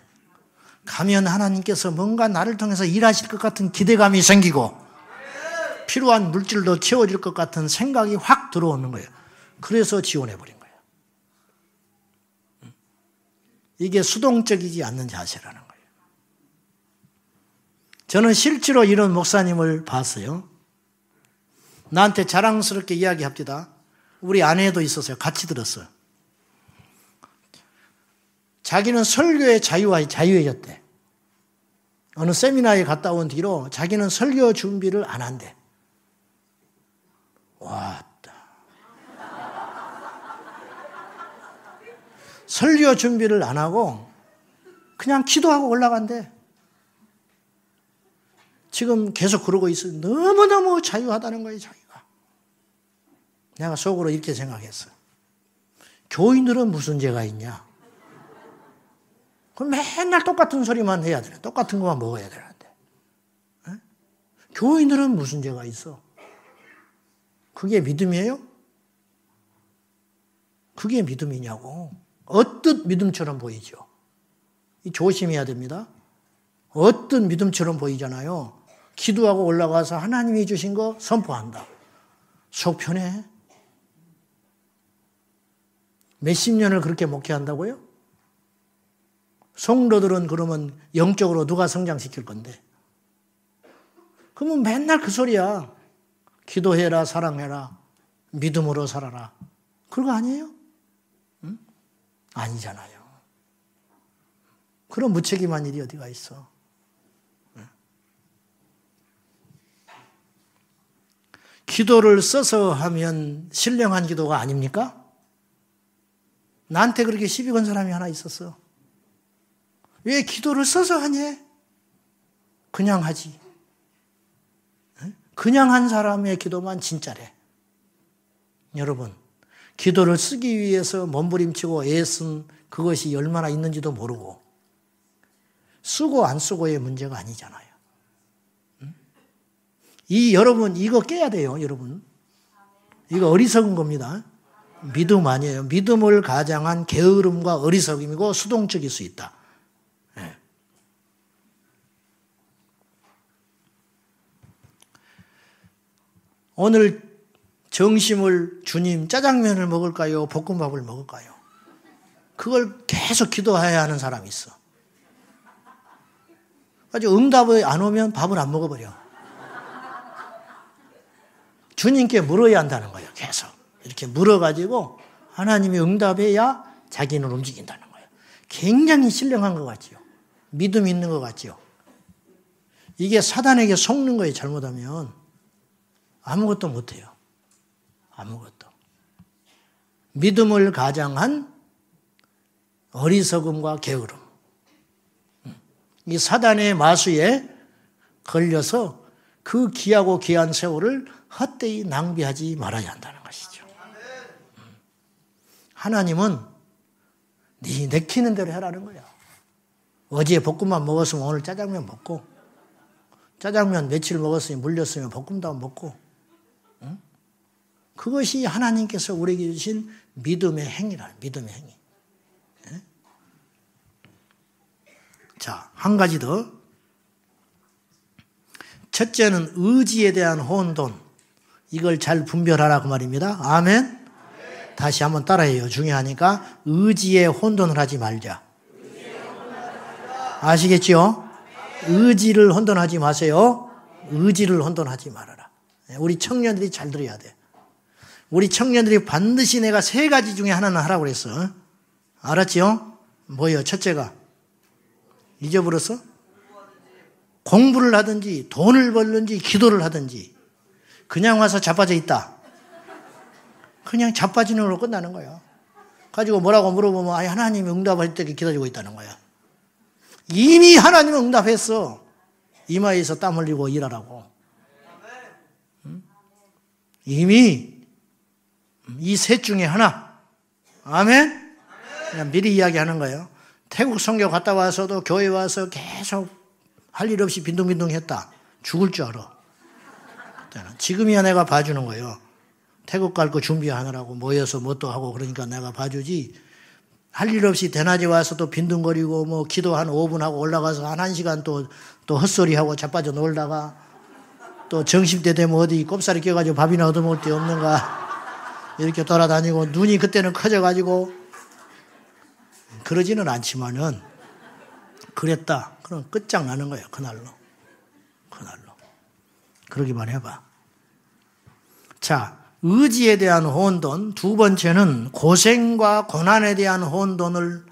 [SPEAKER 1] 가면 하나님께서 뭔가 나를 통해서 일하실 것 같은 기대감이 생기고 필요한 물질도 채워질 것 같은 생각이 확 들어오는 거예요. 그래서 지원해버린 거예요. 이게 수동적이지 않는 자세라는 거예요. 저는 실제로 이런 목사님을 봤어요. 나한테 자랑스럽게 이야기합니다. 우리 아내도 있었어요. 같이 들었어요. 자기는 설교에 자유해졌대. 어느 세미나에 갔다 온 뒤로 자기는 설교 준비를 안 한대. 왔다. 설교 준비를 안 하고 그냥 기도하고 올라간대. 지금 계속 그러고 있어요. 너무너무 자유하다는 거예요, 자기가. 내가 속으로 이렇게 생각했어. 교인들은 무슨 죄가 있냐? 그럼 맨날 똑같은 소리만 해야 되나? 똑같은 것만 먹어야 되는데. 에? 교인들은 무슨 죄가 있어? 그게 믿음이에요? 그게 믿음이냐고. 어떤 믿음처럼 보이죠? 조심해야 됩니다. 어떤 믿음처럼 보이잖아요. 기도하고 올라가서 하나님이 주신 거 선포한다. 속 편해. 몇십 년을 그렇게 목회한다고요? 성도들은 그러면 영적으로 누가 성장시킬 건데? 그러면 맨날 그 소리야. 기도해라, 사랑해라, 믿음으로 살아라. 그거 아니에요? 응? 아니잖아요. 그런 무책임한 일이 어디가 있어? 응? 기도를 써서 하면 신령한 기도가 아닙니까? 나한테 그렇게 시비 건 사람이 하나 있었어. 왜 기도를 써서 하냐? 그냥 하지. 그냥 한 사람의 기도만 진짜래. 여러분, 기도를 쓰기 위해서 몸부림치고 애쓴 그것이 얼마나 있는지도 모르고 쓰고 안 쓰고의 문제가 아니잖아요. 여러분 이거 깨야 돼요. 여러분 이거 어리석은 겁니다. 믿음 아니에요. 믿음을 가장한 게으름과 어리석음이고 수동적일 수 있다. 네. 오늘 정심을 주님 짜장면을 먹을까요? 볶음밥을 먹을까요? 그걸 계속 기도해야 하는 사람이 있어. 아주 응답이 안 오면 밥을 안 먹어버려. 주님께 물어야 한다는 거예요. 계속. 이렇게 물어가지고 하나님이 응답해야 자기는 움직인다는 거예요. 굉장히 신령한 것 같지요. 믿음이 있는 것 같지요. 이게 사단에게 속는 거예요. 잘못하면. 아무것도 못해요. 아무것도. 믿음을 가장한 어리석음과 게으름. 이 사단의 마수에 걸려서 그 귀하고 귀한 세월을 헛되이 낭비하지 말아야 한다는 것이죠. 하나님은 네 내키는 대로 해라는 거야. 어제 볶음밥 먹었으면 오늘 짜장면 먹고, 짜장면 며칠 먹었으니 물렸으면 볶음밥 먹고, 그것이 하나님께서 우리에게 주신 믿음의 행위라. 믿음의 행위. 자, 한 가지 더. 첫째는 의지에 대한 혼돈. 이걸 잘 분별하라 그 말입니다. 아멘? 다시 한번 따라해요. 중요하니까. 의지에 혼돈을 하지 말자. 아시겠죠? 의지를 혼돈하지 마세요. 의지를 혼돈하지 말아라. 우리 청년들이 잘 들어야 돼. 우리 청년들이 반드시 내가 세 가지 중에 하나는 하라고 그랬어. 알았지요? 뭐예요? 첫째가 잊어버렸어? 공부를 하든지 돈을 벌든지 기도를 하든지 그냥 와서 자빠져 있다. 그냥 자빠지는 걸로 끝나는 거야. 가지고 뭐라고 물어보면 아니 하나님이 응답할 때 기다리고 있다는 거야. 이미 하나님은 응답했어. 이마에서 땀 흘리고 일하라고. 이미 이 셋 중에 하나. 아멘? 그냥 미리 이야기하는 거예요. 태국 선교 갔다 와서도 교회 와서 계속 할 일 없이 빈둥빈둥 했다. 죽을 줄 알아. 그때는. 지금이야 내가 봐주는 거예요. 태국 갈 거 준비하느라고 모여서 뭣도 하고 그러니까 내가 봐주지. 할 일 없이 대낮에 와서 또 빈둥거리고 뭐 기도 한 5분 하고 올라가서 한 1시간 또 헛소리하고 자빠져 놀다가 또 점심때 되면 어디 꼽사리 껴가지고 밥이나 얻어먹을 데 없는가 이렇게 돌아다니고 눈이 그때는 커져가지고 그러지는 않지만은 그랬다. 그럼 끝장나는 거예요. 그날로. 그러기만 해봐. 자, 의지에 대한 혼돈. 두 번째는 고생과 고난에 대한 혼돈을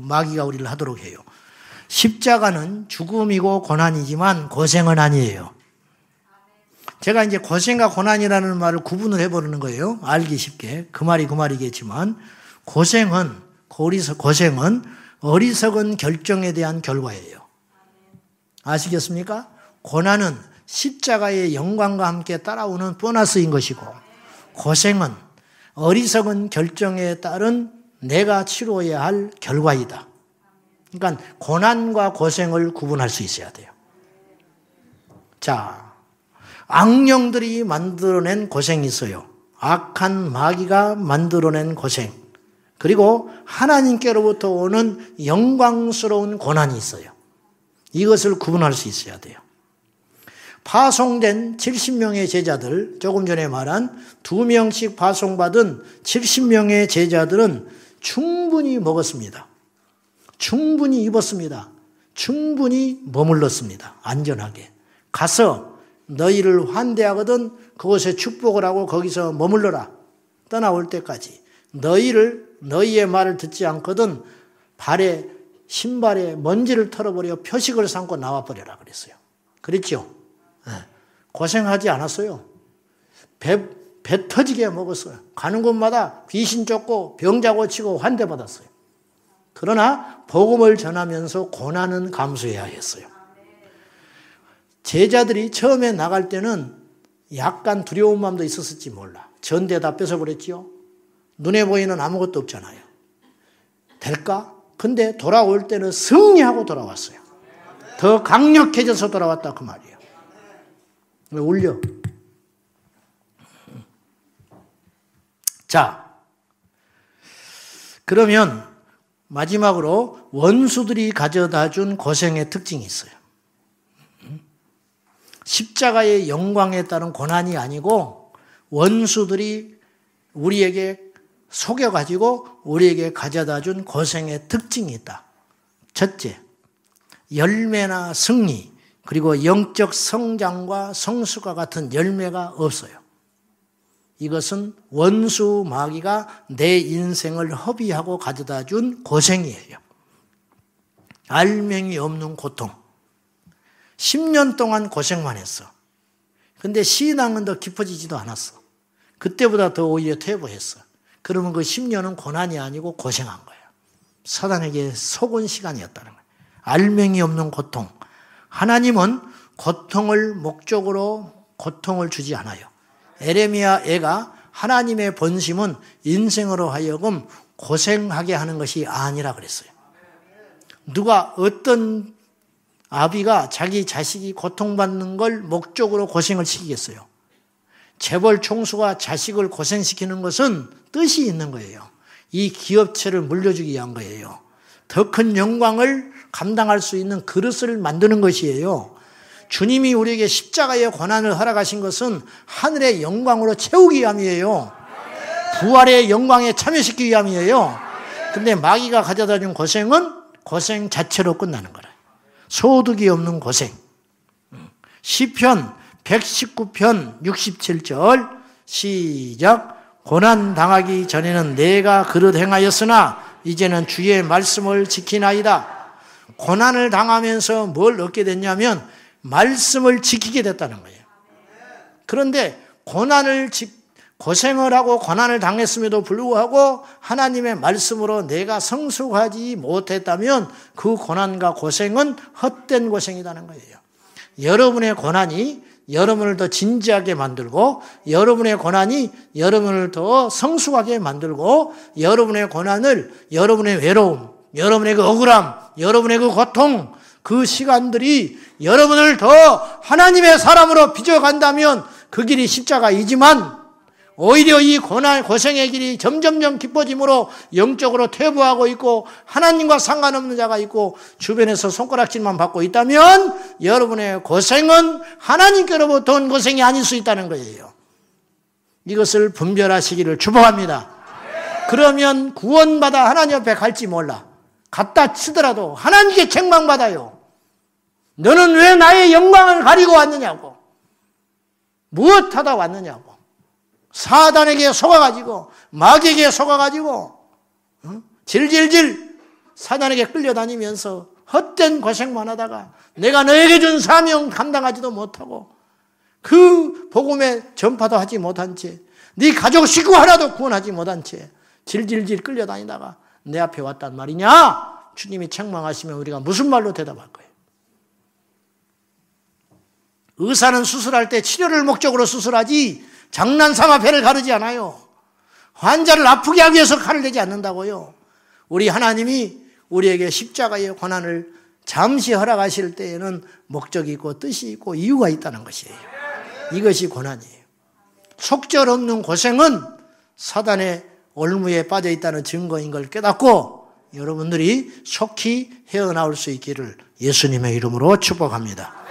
[SPEAKER 1] 마귀가 우리를 하도록 해요. 십자가는 죽음이고 고난이지만 고생은 아니에요. 제가 이제 고생과 고난이라는 말을 구분을 해버리는 거예요. 알기 쉽게. 그 말이 그 말이겠지만 고생은 어리석은 결정에 대한 결과예요. 아시겠습니까? 고난은 십자가의 영광과 함께 따라오는 보너스인 것이고 고생은 어리석은 결정에 따른 내가 치루어야 할 결과이다. 그러니까 고난과 고생을 구분할 수 있어야 돼요. 자, 악령들이 만들어낸 고생이 있어요. 악한 마귀가 만들어낸 고생. 그리고 하나님께로부터 오는 영광스러운 고난이 있어요. 이것을 구분할 수 있어야 돼요. 파송된 70명의 제자들, 조금 전에 말한 2명씩 파송받은 70명의 제자들은 충분히 먹었습니다. 충분히 입었습니다. 충분히 머물렀습니다. 안전하게. 가서 너희를 환대하거든 그곳에 축복을 하고 거기서 머물러라. 떠나올 때까지. 너희의 말을 듣지 않거든 신발에 먼지를 털어버려 표식을 삼고 나와버려라 그랬어요. 그랬죠? 고생하지 않았어요. 배 터지게 먹었어요. 가는 곳마다 귀신 쫓고 병자 고치고 환대받았어요. 그러나 복음을 전하면서 고난은 감수해야 했어요. 제자들이 처음에 나갈 때는 약간 두려운 마음도 있었을지 몰라. 전대 다 뺏어버렸지요. 눈에 보이는 아무것도 없잖아요. 될까? 근데 돌아올 때는 승리하고 돌아왔어요. 더 강력해져서 돌아왔다 그 말이에요. 왜 울려? 자, 그러면 마지막으로 원수들이 가져다 준 고생의 특징이 있어요. 십자가의 영광에 따른 고난이 아니고 원수들이 우리에게 속여가지고 우리에게 가져다 준 고생의 특징이 있다. 첫째, 열매나 승리, 그리고 영적 성장과 성수가 같은 열매가 없어요. 이것은 원수 마귀가 내 인생을 허비하고 가져다 준 고생이에요. 알맹이 없는 고통. 10년 동안 고생만 했어. 근데 신앙은 더 깊어지지도 않았어. 그때보다 더 오히려 퇴보했어. 그러면 그 10년은 고난이 아니고 고생한 거예요. 사단에게 속은 시간이었다는 거예요. 알맹이 없는 고통. 하나님은 고통을 목적으로 고통을 주지 않아요. 에레미야 애가 하나님의 본심은 인생으로 하여금 고생하게 하는 것이 아니라 그랬어요. 누가 어떤 아비가 자기 자식이 고통받는 걸 목적으로 고생을 시키겠어요? 재벌 총수가 자식을 고생시키는 것은 뜻이 있는 거예요. 이 기업체를 물려주기 위한 거예요. 더 큰 영광을 감당할 수 있는 그릇을 만드는 것이에요. 주님이 우리에게 십자가의 고난을 허락하신 것은 하늘의 영광으로 채우기 위함이에요. 부활의 영광에 참여시키기 위함이에요. 근데 마귀가 가져다 준 고생은 고생 자체로 끝나는 거라. 소득이 없는 고생. 시편 119편 67절 시작. 고난 당하기 전에는 내가 그릇 행하였으나 이제는 주의 말씀을 지키나이다. 고난을 당하면서 뭘 얻게 됐냐면 말씀을 지키게 됐다는 거예요. 그런데 고생을 하고 고난을 당했음에도 불구하고 하나님의 말씀으로 내가 성숙하지 못했다면 그 고난과 고생은 헛된 고생이라는 거예요. 여러분의 고난이 여러분을 더 진지하게 만들고, 여러분의 고난이 여러분을 더 성숙하게 만들고, 여러분의 고난을, 여러분의 외로움, 여러분의 그 억울함, 여러분의 그 고통, 그 시간들이 여러분을 더 하나님의 사람으로 빚어간다면 그 길이 십자가이지만, 오히려 이 고난, 고생의 길이 점점점 깊어짐으로 영적으로 퇴보하고 있고 하나님과 상관없는 자가 있고 주변에서 손가락질만 받고 있다면 여러분의 고생은 하나님께로부터 온 고생이 아닐 수 있다는 거예요. 이것을 분별하시기를 축복합니다. 그러면 구원받아 하나님 앞에 갈지 몰라. 갔다 치더라도 하나님께 책망받아요. 너는 왜 나의 영광을 가리고 왔느냐고. 무엇하다 왔느냐고. 사단에게 속아가지고 마귀에게 속아가지고 질질질 사단에게 끌려다니면서 헛된 고생만 하다가 내가 너에게 준 사명 감당하지도 못하고 그 복음의 전파도 하지 못한 채 네 가족 식구 하나도 구원하지 못한 채 질질질 끌려다니다가 내 앞에 왔단 말이냐? 주님이 책망하시면 우리가 무슨 말로 대답할 거예요? 의사는 수술할 때 치료를 목적으로 수술하지 장난삼아 배를 가르지 않아요. 환자를 아프게 하기 위해서 칼을 대지 않는다고요. 우리 하나님이 우리에게 십자가의 고난을 잠시 허락하실 때에는 목적이 있고 뜻이 있고 이유가 있다는 것이에요. 이것이 고난이에요. 속절없는 고생은 사단의 올무에 빠져 있다는 증거인 걸 깨닫고 여러분들이 속히 헤어나올 수 있기를 예수님의 이름으로 축복합니다.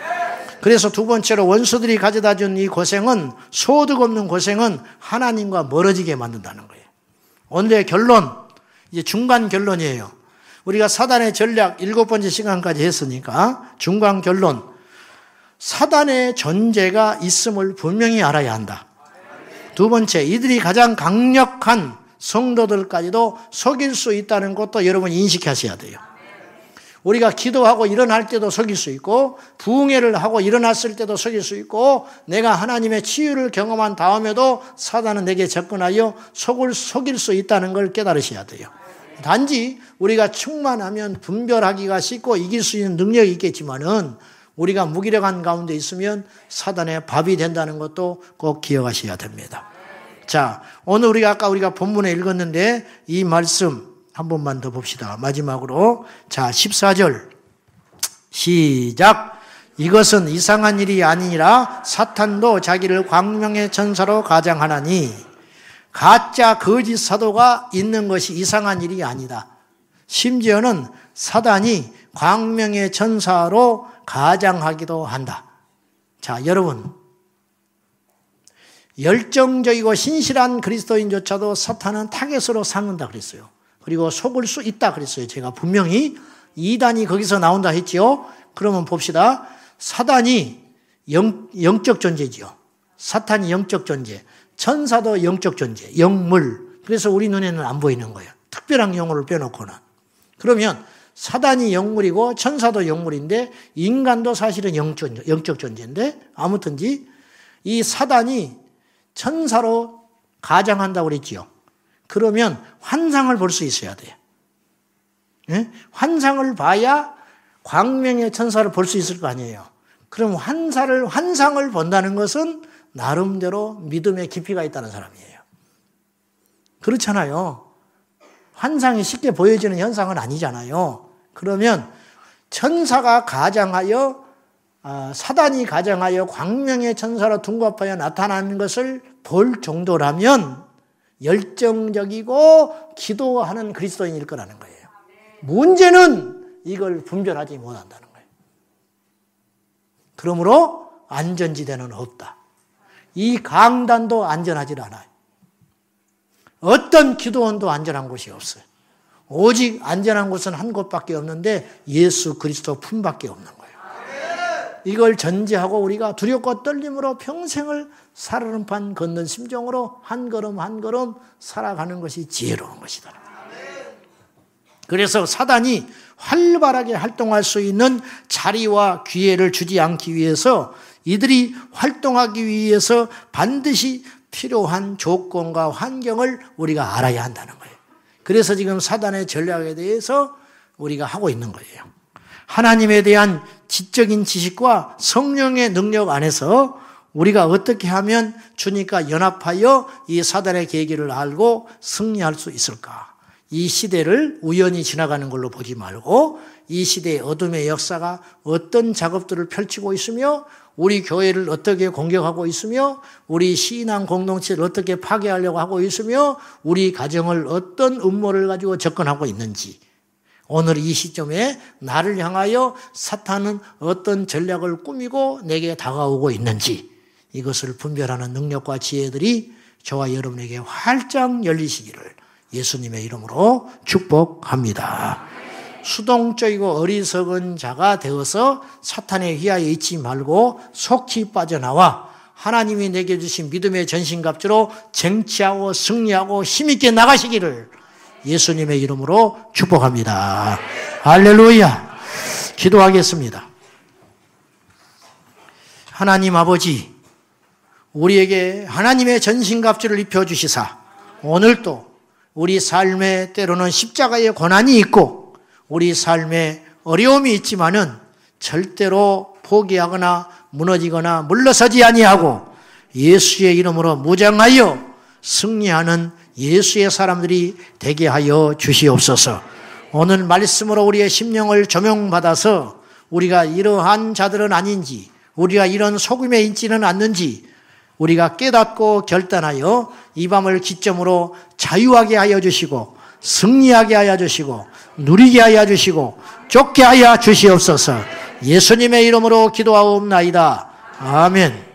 [SPEAKER 1] 그래서 두 번째로 원수들이 가져다 준 이 고생은, 소득 없는 고생은 하나님과 멀어지게 만든다는 거예요. 오늘의 결론, 이제 중간 결론이에요. 우리가 사단의 전략 7번째 시간까지 했으니까 중간 결론. 사단의 존재가 있음을 분명히 알아야 한다. 두 번째, 이들이 가장 강력한 성도들까지도 속일 수 있다는 것도 여러분 인식하셔야 돼요. 우리가 기도하고 일어날 때도 속일 수 있고 부흥회를 하고 일어났을 때도 속일 수 있고 내가 하나님의 치유를 경험한 다음에도 사단은 내게 접근하여 속일 수 있다는 걸 깨달으셔야 돼요. 단지 우리가 충만하면 분별하기가 쉽고 이길 수 있는 능력이 있겠지만은 우리가 무기력한 가운데 있으면 사단의 밥이 된다는 것도 꼭 기억하셔야 됩니다. 자, 오늘 아까 우리가 본문에 읽었는데 이 말씀 한 번만 더 봅시다. 마지막으로. 자, 14절. 시작. 이것은 이상한 일이 아니라 사탄도 자기를 광명의 천사로 가장하나니 가짜 거짓 사도가 있는 것이 이상한 일이 아니다. 심지어는 사단이 광명의 천사로 가장하기도 한다. 자, 여러분, 열정적이고 신실한 그리스도인조차도 사탄은 타겟으로 삼는다 그랬어요. 그리고 속을 수 있다 그랬어요. 제가 분명히 이단이 거기서 나온다 했지요. 그러면 봅시다. 사단이 영적 존재지요. 사탄이 영적 존재, 천사도 영적 존재, 영물. 그래서 우리 눈에는 안 보이는 거예요. 특별한 영혼을 빼놓고는. 그러면 사단이 영물이고 천사도 영물인데 인간도 사실은 영적 존재인데 아무튼지 이 사단이 천사로 가장한다고 그랬지요. 그러면 환상을 볼 수 있어야 돼요. 예? 환상을 봐야 광명의 천사를 볼 수 있을 거 아니에요. 그럼 환상을 본다는 것은 나름대로 믿음의 깊이가 있다는 사람이에요. 그렇잖아요. 환상이 쉽게 보여지는 현상은 아니잖아요. 그러면 천사가 가장하여 사단이 가장하여 광명의 천사로 둔갑하여 나타나는 것을 볼 정도라면 열정적이고 기도하는 그리스도인일 거라는 거예요. 문제는 이걸 분별하지 못한다는 거예요. 그러므로 안전지대는 없다. 이 강단도 안전하지 않아요. 어떤 기도원도 안전한 곳이 없어요. 오직 안전한 곳은 한 곳밖에 없는데 예수 그리스도 품밖에 없는 거예요. 이걸 전제하고 우리가 두렵고 떨림으로 평생을 살얼음판 걷는 심정으로 한 걸음 한 걸음 살아가는 것이 지혜로운 것이다. 그래서 사단이 활발하게 활동할 수 있는 자리와 기회를 주지 않기 위해서 이들이 활동하기 위해서 반드시 필요한 조건과 환경을 우리가 알아야 한다는 거예요. 그래서 지금 사단의 전략에 대해서 우리가 하고 있는 거예요. 하나님에 대한 지적인 지식과 성령의 능력 안에서 우리가 어떻게 하면 주님과 연합하여 이 사단의 계기를 알고 승리할 수 있을까? 이 시대를 우연히 지나가는 걸로 보지 말고 이 시대의 어둠의 역사가 어떤 작업들을 펼치고 있으며 우리 교회를 어떻게 공격하고 있으며 우리 신앙 공동체를 어떻게 파괴하려고 하고 있으며 우리 가정을 어떤 음모를 가지고 접근하고 있는지 오늘 이 시점에 나를 향하여 사탄은 어떤 전략을 꾸미고 내게 다가오고 있는지 이것을 분별하는 능력과 지혜들이 저와 여러분에게 활짝 열리시기를 예수님의 이름으로 축복합니다. 수동적이고 어리석은 자가 되어서 사탄의 휘하에 있지 말고 속히 빠져나와 하나님이 내게 주신 믿음의 전신갑주로 쟁취하고 승리하고 힘있게 나가시기를 예수님의 이름으로 축복합니다. 할렐루야. 기도하겠습니다. 하나님 아버지, 우리에게 하나님의 전신갑주를 입혀주시사 오늘도 우리 삶에 때로는 십자가의 고난이 있고 우리 삶에 어려움이 있지만은 절대로 포기하거나 무너지거나 물러서지 아니하고 예수의 이름으로 무장하여 승리하는 예수의 사람들이 되게 하여 주시옵소서. 오늘 말씀으로 우리의 심령을 조명받아서 우리가 이러한 자들은 아닌지 우리가 이런 속임에 있지는 않는지 우리가 깨닫고 결단하여 이 밤을 기점으로 자유하게 하여 주시고 승리하게 하여 주시고 누리게 하여 주시고 쫓게 하여 주시옵소서. 예수님의 이름으로 기도하옵나이다. 아멘.